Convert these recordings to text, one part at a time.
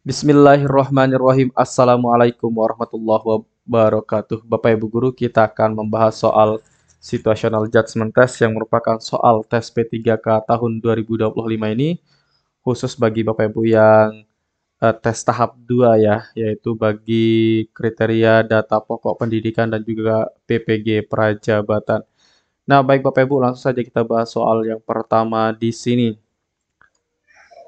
Bismillahirrahmanirrahim. Assalamualaikum warahmatullahi wabarakatuh. Bapak Ibu Guru, kita akan membahas soal situational judgment test yang merupakan soal tes P3K tahun 2025 ini, khusus bagi Bapak Ibu yang tes tahap 2 ya, yaitu bagi kriteria data pokok pendidikan dan juga PPG Prajabatan. Nah, baik Bapak Ibu, langsung saja kita bahas soal yang pertama di sini.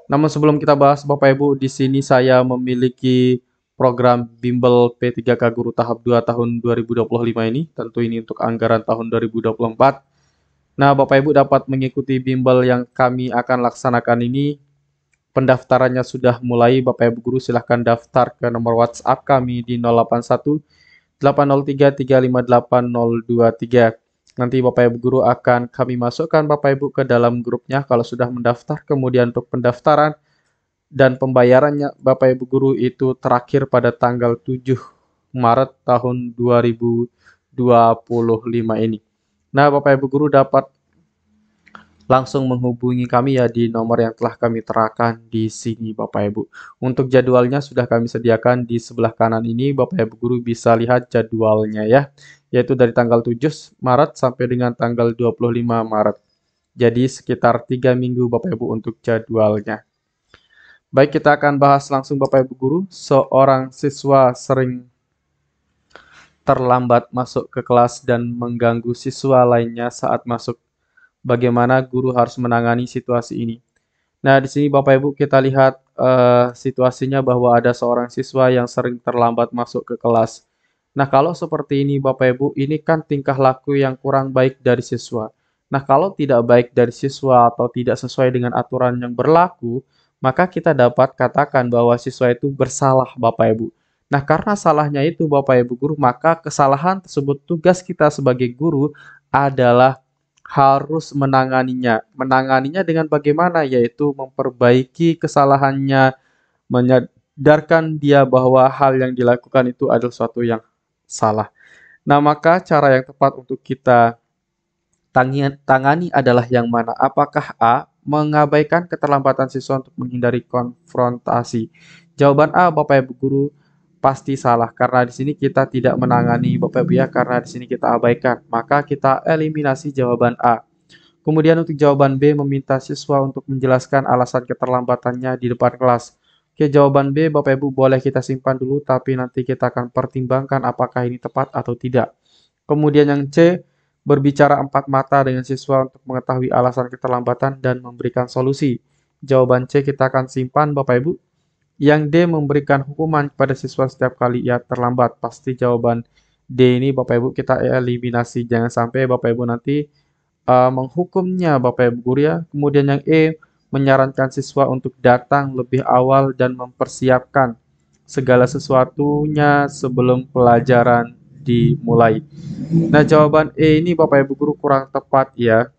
Namun sebelum kita bahas Bapak Ibu, di sini saya memiliki program Bimbel P3K Guru tahap 2 tahun 2025 ini, tentu ini untuk anggaran tahun 2024. Nah, Bapak Ibu dapat mengikuti bimbel yang kami akan laksanakan ini. Pendaftarannya sudah mulai. Bapak Ibu Guru silahkan daftar ke nomor WhatsApp kami di 081 803 358 023. Nanti Bapak Ibu Guru akan kami masukkan Bapak Ibu ke dalam grupnya kalau sudah mendaftar. Kemudian untuk pendaftaran dan pembayarannya Bapak Ibu Guru itu terakhir pada tanggal 7 Maret tahun 2025 ini. Nah, Bapak Ibu Guru dapat langsung menghubungi kami ya di nomor yang telah kami terakan di sini Bapak Ibu. Untuk jadwalnya sudah kami sediakan di sebelah kanan ini, Bapak Ibu Guru bisa lihat jadwalnya ya, yaitu dari tanggal 7 Maret sampai dengan tanggal 25 Maret. Jadi sekitar 3 minggu Bapak Ibu untuk jadwalnya. Baik, kita akan bahas langsung Bapak Ibu Guru. Seorang siswa sering terlambat masuk ke kelas dan mengganggu siswa lainnya saat masuk. Bagaimana guru harus menangani situasi ini? Nah, di sini Bapak Ibu kita lihat situasinya bahwa ada seorang siswa yang sering terlambat masuk ke kelas. Nah, kalau seperti ini Bapak Ibu, ini kan tingkah laku yang kurang baik dari siswa. Nah, kalau tidak baik dari siswa atau tidak sesuai dengan aturan yang berlaku, maka kita dapat katakan bahwa siswa itu bersalah Bapak Ibu. Nah, karena salahnya itu Bapak Ibu Guru, maka kesalahan tersebut tugas kita sebagai guru adalah harus menanganinya. Menanganinya dengan bagaimana? Yaitu memperbaiki kesalahannya, menyadarkan dia bahwa hal yang dilakukan itu adalah sesuatu yang salah. Nah, maka cara yang tepat untuk kita tangani adalah yang mana? Apakah A, mengabaikan keterlambatan siswa untuk menghindari konfrontasi? Jawaban A, Bapak Ibu Guru, pasti salah karena di sini kita tidak menangani Bapak Ibu ya, karena di sini kita abaikan. Maka kita eliminasi jawaban A. Kemudian untuk jawaban B, meminta siswa untuk menjelaskan alasan keterlambatannya di depan kelas. Oke, jawaban B Bapak Ibu boleh kita simpan dulu, tapi nanti kita akan pertimbangkan apakah ini tepat atau tidak. Kemudian yang C, berbicara empat mata dengan siswa untuk mengetahui alasan keterlambatan dan memberikan solusi. Jawaban C kita akan simpan Bapak Ibu. Yang D, memberikan hukuman kepada siswa setiap kali ia terlambat. Pasti jawaban D ini Bapak Ibu kita eliminasi. Jangan sampai Bapak Ibu nanti menghukumnya Bapak Ibu Guru ya. Kemudian yang E, menyarankan siswa untuk datang lebih awal dan mempersiapkan segala sesuatunya sebelum pelajaran dimulai. Nah, jawaban E ini Bapak Ibu Guru kurang tepat ya.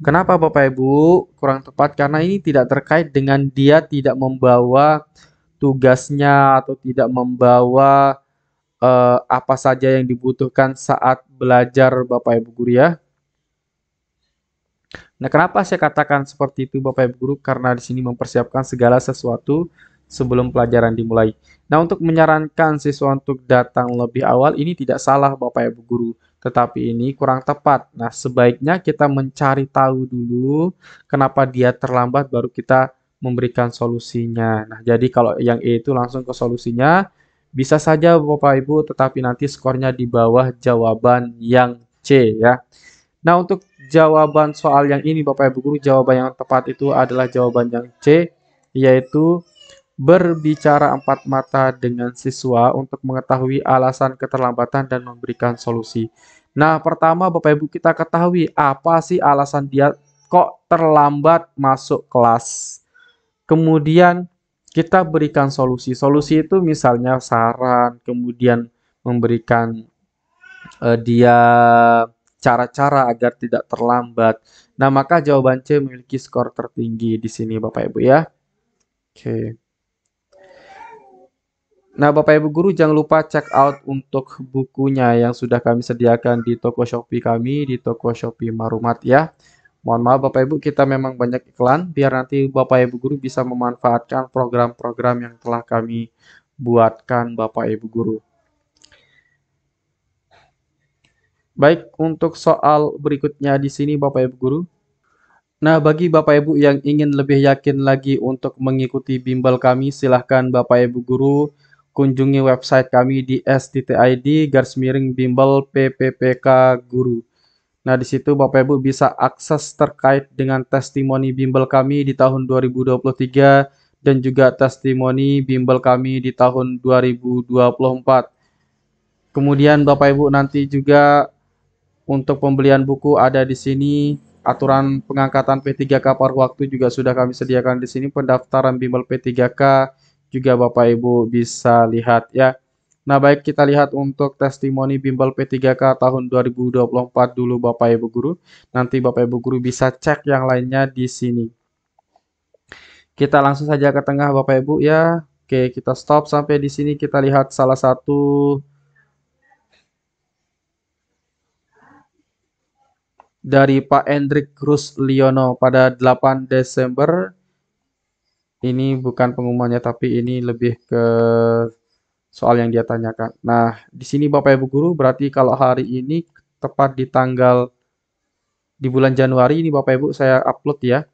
Kenapa Bapak Ibu kurang tepat? Karena ini tidak terkait dengan dia tidak membawa tugasnya atau tidak membawa apa saja yang dibutuhkan saat belajar Bapak Ibu Guru ya. Nah, kenapa saya katakan seperti itu Bapak Ibu Guru? Karena di sini mempersiapkan segala sesuatu sebelum pelajaran dimulai. Nah, untuk menyarankan siswa untuk datang lebih awal ini tidak salah Bapak Ibu Guru, tetapi ini kurang tepat. Nah, sebaiknya kita mencari tahu dulu kenapa dia terlambat baru kita memberikan solusinya. Nah, jadi kalau yang E itu langsung ke solusinya, bisa saja Bapak Ibu, tetapi nanti skornya di bawah jawaban yang C ya. Nah, untuk jawaban soal yang ini Bapak Ibu Guru, jawaban yang tepat itu adalah jawaban yang C, yaitu berbicara empat mata dengan siswa untuk mengetahui alasan keterlambatan dan memberikan solusi. Nah, pertama Bapak Ibu kita ketahui apa sih alasan dia kok terlambat masuk kelas. Kemudian kita berikan solusi. Solusi itu misalnya saran, kemudian memberikan dia cara-cara agar tidak terlambat. Nah, maka jawaban C memiliki skor tertinggi di sini Bapak Ibu ya. Oke. Nah, Bapak Ibu Guru jangan lupa check out untuk bukunya yang sudah kami sediakan di toko Shopee kami, di toko Shopee Marumat ya. Mohon maaf Bapak Ibu, kita memang banyak iklan, biar nanti Bapak Ibu guru bisa memanfaatkan program-program yang telah kami buatkan Bapak Ibu guru. Baik, untuk soal berikutnya di sini Bapak Ibu guru. Nah, bagi Bapak Ibu yang ingin lebih yakin lagi untuk mengikuti bimbel kami, silahkan Bapak Ibu guru kunjungi website kami di s.id/bimbel PPPK Guru. Nah, di situ Bapak Ibu bisa akses terkait dengan testimoni bimbel kami di tahun 2023 dan juga testimoni bimbel kami di tahun 2024. Kemudian Bapak Ibu nanti juga untuk pembelian buku ada di sini. Aturan pengangkatan P3K paruh waktu juga sudah kami sediakan di sini. Pendaftaran bimbel P3K juga Bapak Ibu bisa lihat ya. Nah, baik kita lihat untuk testimoni bimbel P3K tahun 2024 dulu Bapak Ibu guru. Nanti Bapak Ibu guru bisa cek yang lainnya di sini. Kita langsung saja ke tengah Bapak Ibu ya. Oke, kita stop sampai di sini. Kita lihat salah satu dari Pak Hendrik Rusliono pada 8 Desember. Ini bukan pengumumannya, tapi ini lebih ke soal yang dia tanyakan. Nah, di sini Bapak Ibu guru berarti kalau hari ini tepat di tanggal di bulan Januari ini Bapak Ibu saya upload ya.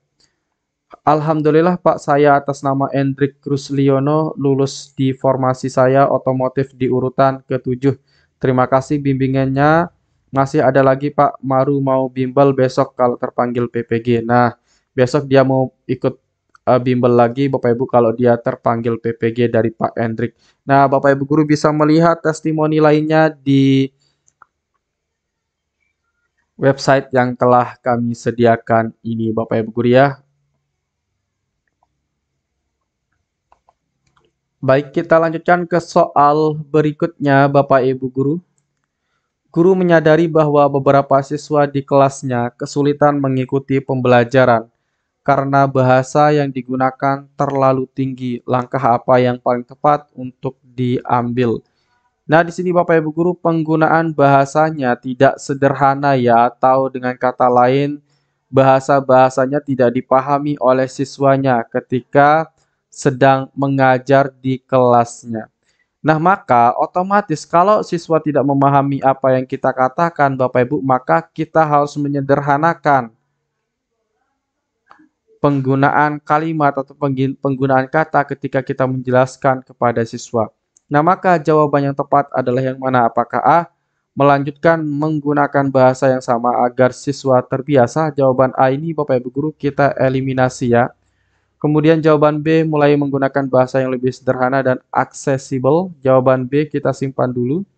Alhamdulillah Pak, saya atas nama Hendrik Rusliono lulus di formasi saya otomotif di urutan ke-7. Terima kasih bimbingannya. Masih ada lagi Pak, Maru mau bimbel besok kalau terpanggil PPG. Nah, besok dia mau ikut bimbel lagi Bapak Ibu kalau dia terpanggil PPG dari Pak Hendrik. Nah, Bapak Ibu guru bisa melihat testimoni lainnya di website yang telah kami sediakan ini Bapak Ibu guru ya. Baik, kita lanjutkan ke soal berikutnya Bapak Ibu guru. Guru menyadari bahwa beberapa siswa di kelasnya kesulitan mengikuti pembelajaran karena bahasa yang digunakan terlalu tinggi. Langkah apa yang paling tepat untuk diambil? Nah, di sini Bapak Ibu guru penggunaan bahasanya tidak sederhana ya, atau dengan kata lain bahasa-bahasanya tidak dipahami oleh siswanya ketika sedang mengajar di kelasnya. Nah, maka otomatis kalau siswa tidak memahami apa yang kita katakan Bapak Ibu, maka kita harus menyederhanakan penggunaan kalimat atau penggunaan kata ketika kita menjelaskan kepada siswa. Nah, maka jawaban yang tepat adalah yang mana? Apakah A, melanjutkan menggunakan bahasa yang sama agar siswa terbiasa? Jawaban A ini Bapak Ibu guru kita eliminasi ya. Kemudian jawaban B, mulai menggunakan bahasa yang lebih sederhana dan aksesibel. Jawaban B kita simpan dulu.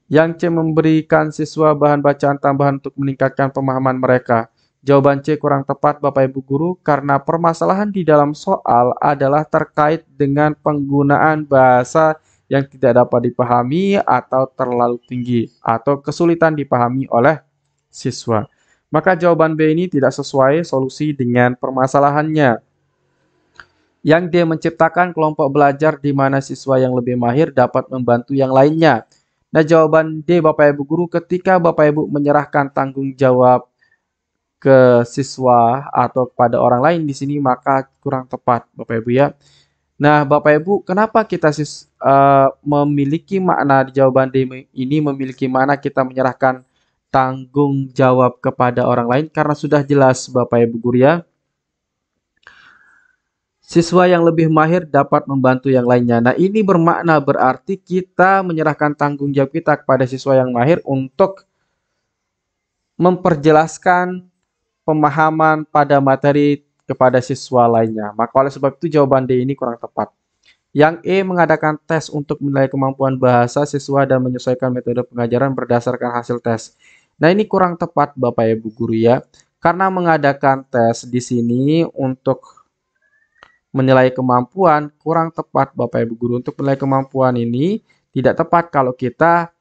Yang C, memberikan siswa bahan bacaan tambahan untuk meningkatkan pemahaman mereka. Jawaban C kurang tepat Bapak Ibu guru karena permasalahan di dalam soal adalah terkait dengan penggunaan bahasa yang tidak dapat dipahami atau terlalu tinggi atau kesulitan dipahami oleh siswa. Maka jawaban B ini tidak sesuai solusi dengan permasalahannya. Yang D, menciptakan kelompok belajar di mana siswa yang lebih mahir dapat membantu yang lainnya. Nah, jawaban D Bapak Ibu guru ketika Bapak Ibu menyerahkan tanggung jawab ke siswa atau kepada orang lain di sini maka kurang tepat Bapak Ibu ya. Nah, Bapak Ibu, kenapa kita memiliki makna di jawaban D ini memiliki makna kita menyerahkan tanggung jawab kepada orang lain karena sudah jelas Bapak Ibu guru ya. Siswa yang lebih mahir dapat membantu yang lainnya. Nah, ini bermakna berarti kita menyerahkan tanggung jawab kita kepada siswa yang mahir untuk memperjelaskan pemahaman pada materi kepada siswa lainnya. Maka oleh sebab itu jawaban D ini kurang tepat. Yang E, mengadakan tes untuk menilai kemampuan bahasa siswa dan menyesuaikan metode pengajaran berdasarkan hasil tes. Nah, ini kurang tepat Bapak Ibu guru ya. Karena mengadakan tes di sini untuk menilai kemampuan kurang tepat Bapak Ibu guru. Untuk menilai kemampuan ini tidak tepat kalau kita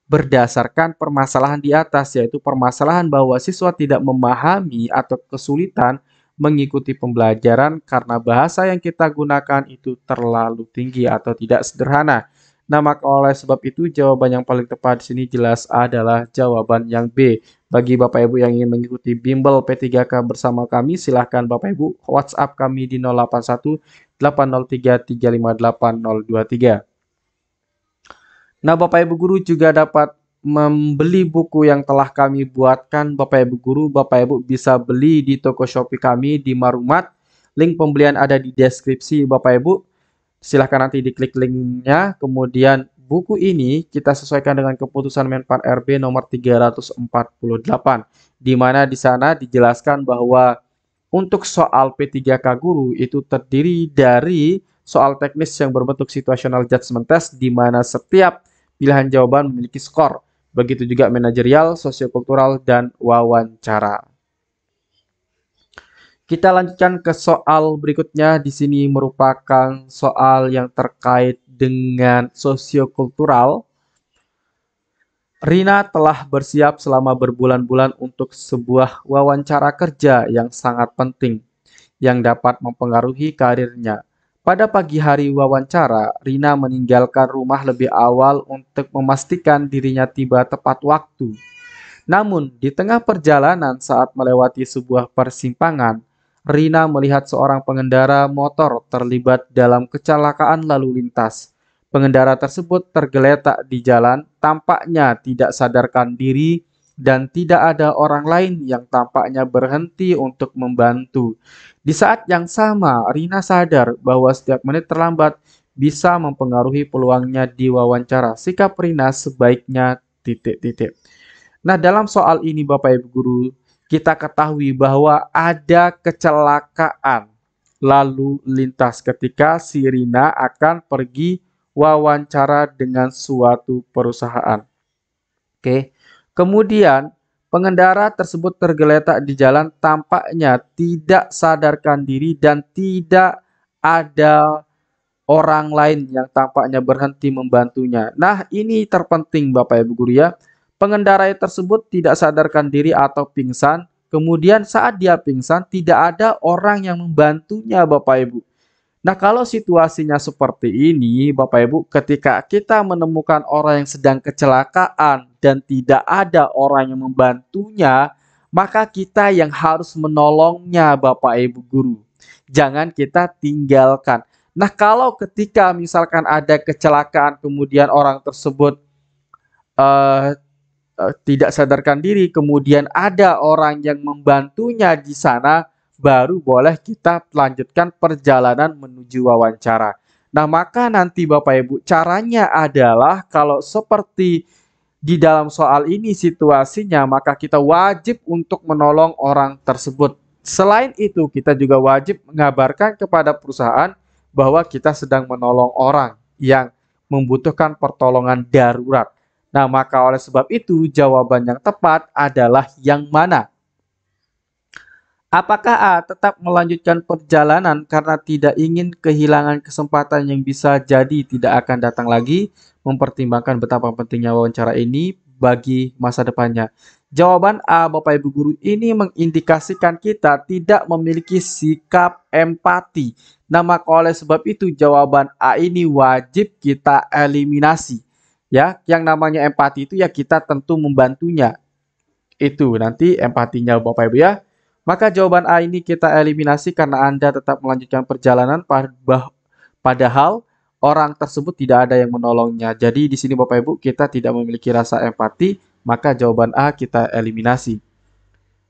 berdasarkan permasalahan di atas, yaitu permasalahan bahwa siswa tidak memahami atau kesulitan mengikuti pembelajaran karena bahasa yang kita gunakan itu terlalu tinggi atau tidak sederhana. Nah, maka oleh sebab itu jawaban yang paling tepat di sini jelas adalah jawaban yang B. Bagi Bapak Ibu yang ingin mengikuti bimbel P3K bersama kami, silahkan Bapak Ibu WhatsApp kami di 081 803 358 023. Nah, Bapak Ibu Guru juga dapat membeli buku yang telah kami buatkan. Bapak Ibu Guru, Bapak Ibu bisa beli di toko Shopee kami di Marumat. Link pembelian ada di deskripsi Bapak Ibu. Silahkan nanti diklik linknya. Kemudian buku ini kita sesuaikan dengan keputusan Menpan RB nomor 348. Di mana di sana dijelaskan bahwa untuk soal P3K Guru itu terdiri dari soal teknis yang berbentuk situational judgment test di mana setiap pilihan jawaban memiliki skor. Begitu juga manajerial, sosiokultural, dan wawancara. Kita lanjutkan ke soal berikutnya. Di sini merupakan soal yang terkait dengan sosiokultural. Rina telah bersiap selama berbulan-bulan untuk sebuah wawancara kerja yang sangat penting yang dapat mempengaruhi karirnya. Pada pagi hari wawancara, Rina meninggalkan rumah lebih awal untuk memastikan dirinya tiba tepat waktu. Namun, di tengah perjalanan saat melewati sebuah persimpangan, Rina melihat seorang pengendara motor terlibat dalam kecelakaan lalu lintas. Pengendara tersebut tergeletak di jalan, tampaknya tidak sadarkan diri dan tidak ada orang lain yang tampaknya berhenti untuk membantu. Di saat yang sama, Rina sadar bahwa setiap menit terlambat bisa mempengaruhi peluangnya di wawancara. Sikap Rina sebaiknya titik-titik. Nah, dalam soal ini Bapak Ibu Guru, kita ketahui bahwa ada kecelakaan lalu lintas ketika si Rina akan pergi wawancara dengan suatu perusahaan. Oke. Kemudian pengendara tersebut tergeletak di jalan, tampaknya tidak sadarkan diri dan tidak ada orang lain yang tampaknya berhenti membantunya. Nah, ini terpenting Bapak Ibu Guru ya. Pengendara tersebut tidak sadarkan diri atau pingsan. Kemudian saat dia pingsan tidak ada orang yang membantunya Bapak Ibu. Nah, kalau situasinya seperti ini Bapak Ibu, ketika kita menemukan orang yang sedang kecelakaan dan tidak ada orang yang membantunya, maka kita yang harus menolongnya Bapak Ibu Guru. Jangan kita tinggalkan. Nah, kalau ketika misalkan ada kecelakaan kemudian orang tersebut eh, tidak sadarkan diri, kemudian ada orang yang membantunya di sana, baru boleh kita lanjutkan perjalanan menuju wawancara. Nah, maka nanti Bapak Ibu, caranya adalah kalau seperti di dalam soal ini situasinya, maka kita wajib untuk menolong orang tersebut. Selain itu, kita juga wajib mengabarkan kepada perusahaan bahwa kita sedang menolong orang yang membutuhkan pertolongan darurat. Nah, maka oleh sebab itu jawaban yang tepat adalah yang mana? Apakah A tetap melanjutkan perjalanan karena tidak ingin kehilangan kesempatan yang bisa jadi tidak akan datang lagi, mempertimbangkan betapa pentingnya wawancara ini bagi masa depannya? Jawaban A, Bapak Ibu Guru, ini mengindikasikan kita tidak memiliki sikap empati. Nah, maka oleh sebab itu jawaban A ini wajib kita eliminasi. Ya, yang namanya empati itu ya kita tentu membantunya. Itu nanti empatinya Bapak Ibu ya. Maka jawaban A ini kita eliminasi karena Anda tetap melanjutkan perjalanan padahal orang tersebut tidak ada yang menolongnya. Jadi di sini Bapak Ibu kita tidak memiliki rasa empati, maka jawaban A kita eliminasi.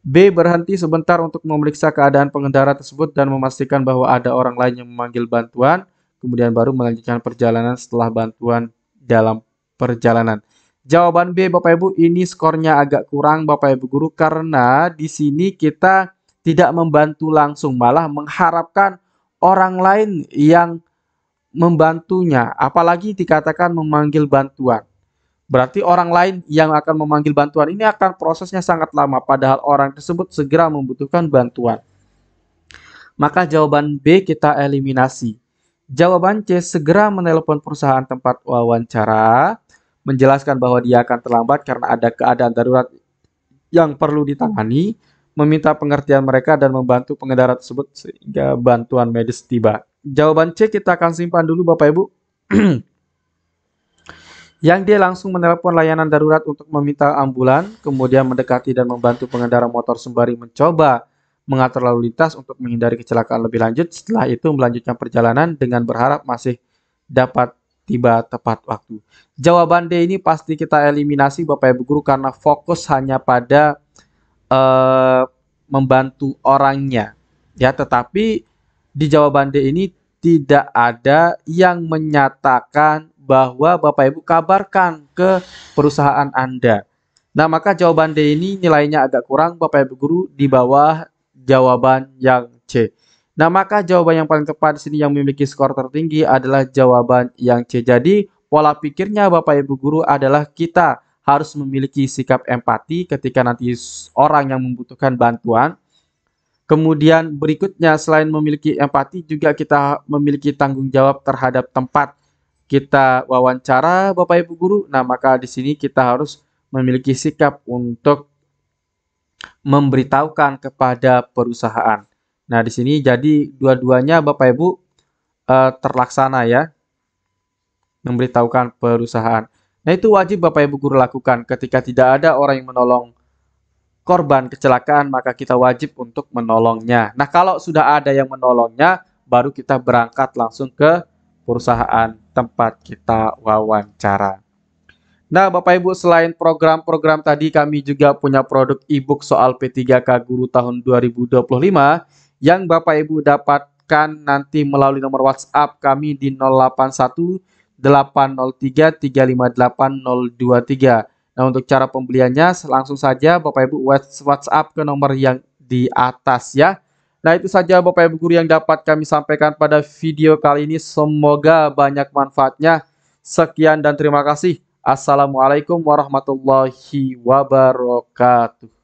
B, berhenti sebentar untuk memeriksa keadaan pengendara tersebut dan memastikan bahwa ada orang lain yang memanggil bantuan, kemudian baru melanjutkan perjalanan setelah bantuan dalam perjalanan. Jawaban B Bapak Ibu ini skornya agak kurang Bapak Ibu Guru karena di sini kita tidak membantu langsung, malah mengharapkan orang lain yang membantunya, apalagi dikatakan memanggil bantuan. Berarti orang lain yang akan memanggil bantuan ini akan prosesnya sangat lama padahal orang tersebut segera membutuhkan bantuan. Maka jawaban B kita eliminasi. Jawaban C, segera menelpon perusahaan tempat wawancara, menjelaskan bahwa dia akan terlambat karena ada keadaan darurat yang perlu ditangani, meminta pengertian mereka dan membantu pengendara tersebut sehingga bantuan medis tiba. Jawaban C kita akan simpan dulu Bapak Ibu. yang dia langsung menelepon layanan darurat untuk meminta ambulan, kemudian mendekati dan membantu pengendara motor sembari mencoba mengatur lalu lintas untuk menghindari kecelakaan lebih lanjut. Setelah itu melanjutkan perjalanan dengan berharap masih dapat tiba tepat waktu. Jawaban D ini pasti kita eliminasi Bapak Ibu Guru karena fokus hanya pada eh, membantu orangnya. Ya, tetapi di jawaban D ini tidak ada yang menyatakan bahwa Bapak Ibu kabarkan ke perusahaan Anda. Nah, maka jawaban D ini nilainya agak kurang Bapak Ibu Guru di bawah jawaban yang C. Nah, maka jawaban yang paling tepat di sini yang memiliki skor tertinggi adalah jawaban yang C. Jadi, pola pikirnya Bapak Ibu Guru adalah kita harus memiliki sikap empati ketika nanti orang yang membutuhkan bantuan. Kemudian berikutnya selain memiliki empati juga kita memiliki tanggung jawab terhadap tempat kita wawancara Bapak Ibu Guru. Nah, maka di sini kita harus memiliki sikap untuk memberitahukan kepada perusahaan. Nah, di sini jadi dua-duanya Bapak Ibu terlaksana ya, memberitahukan perusahaan. Nah, itu wajib Bapak Ibu Guru lakukan ketika tidak ada orang yang menolong korban kecelakaan, maka kita wajib untuk menolongnya. Nah, kalau sudah ada yang menolongnya, baru kita berangkat langsung ke perusahaan tempat kita wawancara. Nah, Bapak Ibu, selain program-program tadi, kami juga punya produk e-book soal P3K Guru tahun 2025 yang Bapak Ibu dapatkan nanti melalui nomor WhatsApp kami di 081 803 358 023. Nah, untuk cara pembeliannya langsung saja Bapak Ibu WhatsApp ke nomor yang di atas ya. Nah, itu saja Bapak Ibu Guru yang dapat kami sampaikan pada video kali ini. Semoga banyak manfaatnya. Sekian dan terima kasih. Assalamualaikum warahmatullahi wabarakatuh.